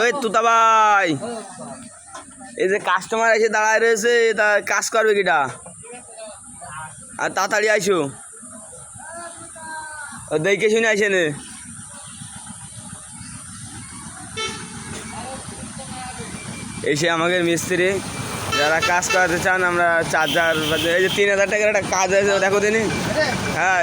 ওই তুতা ভাই, এই যে কাস্টমার এসে দাঁড়ায় রয়েছে, তা কাজ করবে কিটা? আর তাড়াতাড়ি আইসো, দেখে শুনে আইসে নে। এসে আমাকে মিস্ত্রি যারা কাজ করাতে চান, আমরা 4000, এই যে 3000 টাকার একটা কাজ আছে, দেখো দিনই। হ্যাঁ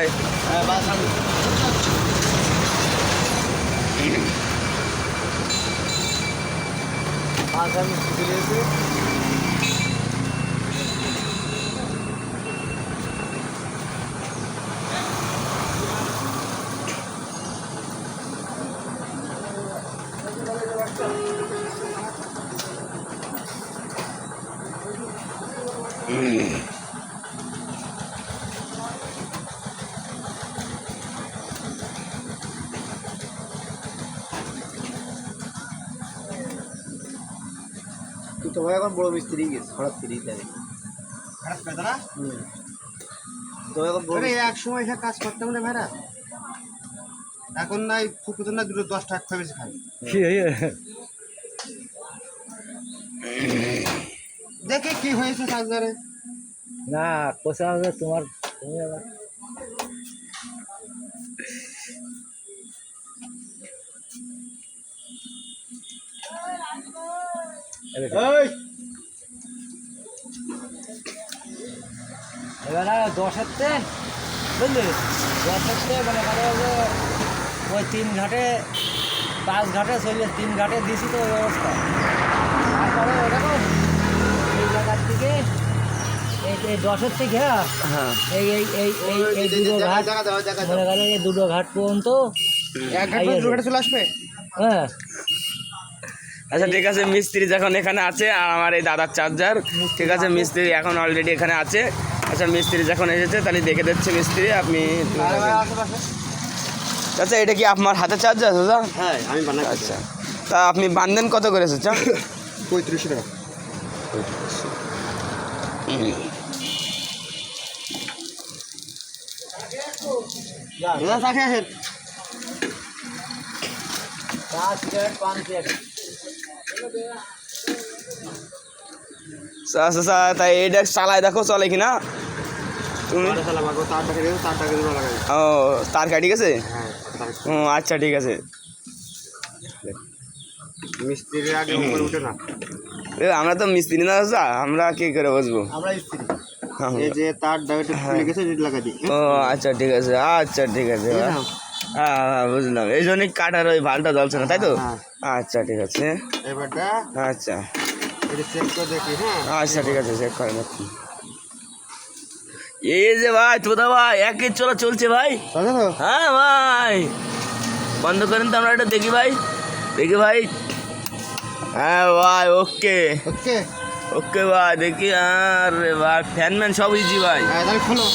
তুই তো ভাই এখন বড় মিস্ত্রি গেছে, হঠাৎ করে তাই খারাপ কথা না? তো এখন বড় এক সময় এসে কাজ করতাম রে ভাইরা, এখন নাই ফুকুতো না, দুটো 10 টাকা বেশি খাই। দেখে কি হয়েছে চার্জারে। না কোথা হবে তোমার, তুমি আবার এবারে 10-এর বুঝলি, 10-এর মানে ওই 3 ঘাটে 5 ঘাটে চলে, 3 ঘাটে দিছি তো ওই অবস্থা। তারপরে দেখো এই জায়গার থেকে এই 10-এর থেকে এই এই এই এই এই দুটো ঘাট, মনে করেন এই দুটো ঘাট পর্যন্ত এক ঘাট দুটো ঘাটে চলে আসবে। হ্যাঁ আচ্ছা ঠিক আছে, মিস্ত্রি যখন এখানে আছে আর আমার এই দাদার চার্জার, ঠিক আছে মিস্ত্রি এখন অলরেডি এখানে আছে। আচ্ছা মিস্ত্রি যখন এসেছে তাহলে দেখে দিচ্ছে মিস্ত্রি, আপনি। আচ্ছা এটা কি আপনার হাতে চার্জার দাদা? হ্যাঁ আমি বানাই। আচ্ছা তা আপনি বান্ধেন কত করেছে? 35 টাকা। আচ্ছা তাই এটা চালায় দেখো চলে কিনা তুমি। ও তার কাটি গেছে? ও আচ্ছা ঠিক আছে। মিস্ত্রির আগে উপরে উঠে না, আমরা তো মিস্ত্রি না দাদা, আমরা কি করে বুঝবো? আমরা মিস্ত্রি। এই যে তার ডাইরেক্ট খুলে গেছে, এটা লাগা দিই। ও আচ্ছা ঠিক আছে, আচ্ছা ঠিক আছে, হ্যাঁ হ্যাঁ বুঝলাম, এই জন্যই কাটার ওই ভালটা জ্বলছে না তাই তো? আচ্ছা ঠিক আছে, এবারটা আচ্ছা এটা চেক করে দেখি। হ্যাঁ আচ্ছা ঠিক আছে, চেক করেন আপনি। এই যে ভাই তোদা ভাই একই চলছে ভাই। হ্যাঁ ভাই বন্ধ করেন তো, আমরা এটা দেখি ভাই, দেখি ভাই। হ্যাঁ ভাই ওকে ওকে ওকে ভাই দেখি। আরে ভাই ফ্যান ম্যান সব ইজি ভাই। তাহলে খোলো।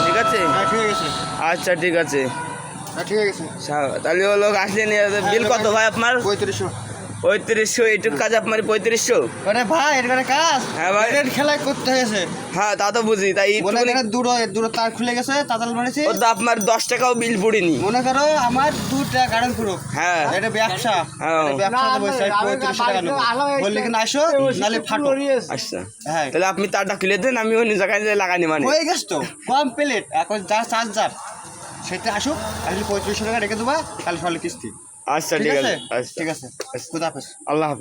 ঠিক আছে ঠিক আছে। আচ্ছা ঠিক আছে ঠিক আছে। তাহলে ও লোক আসলে নিয়ে বিল কত ভাই আপনার? 3500। 3500 এইটুকু কাজ আপনার 3500? আরে ভাই এর করে কাজ। হ্যাঁ ভাই এর খেলা করতে হয়েছে। হ্যাঁ তা তো বুঝি, তাই মনে করো দুটো তার খুলে গেছে, তাতাল মারেছে। ও তো আপনার 10 টাকাও বিল পড়েনি। মনে করো আমার 2 টাকা কারেন্ট পুরো। হ্যাঁ এটা ব্যবসা, হ্যাঁ ব্যবসাতে বসে 3500 টাকা নেব। বললে কি না আসো, নালে ফাটো। আচ্ছা হ্যাঁ তাহলে আপনি তারটা খুলে দেন, আমি অন্য জায়গায় লাগানি মানে। হয়ে গেছে তো কমপ্লিট। এখন যা চার্জার সেটা আসুক, আসলে 3500 টাকা রেখে দেবা, কাল সকালে কিস্তি। আচ্ছা ঠিক আছে, ঠিক আছে। খুদা হাফেজ। আল্লাহ হাফেজ।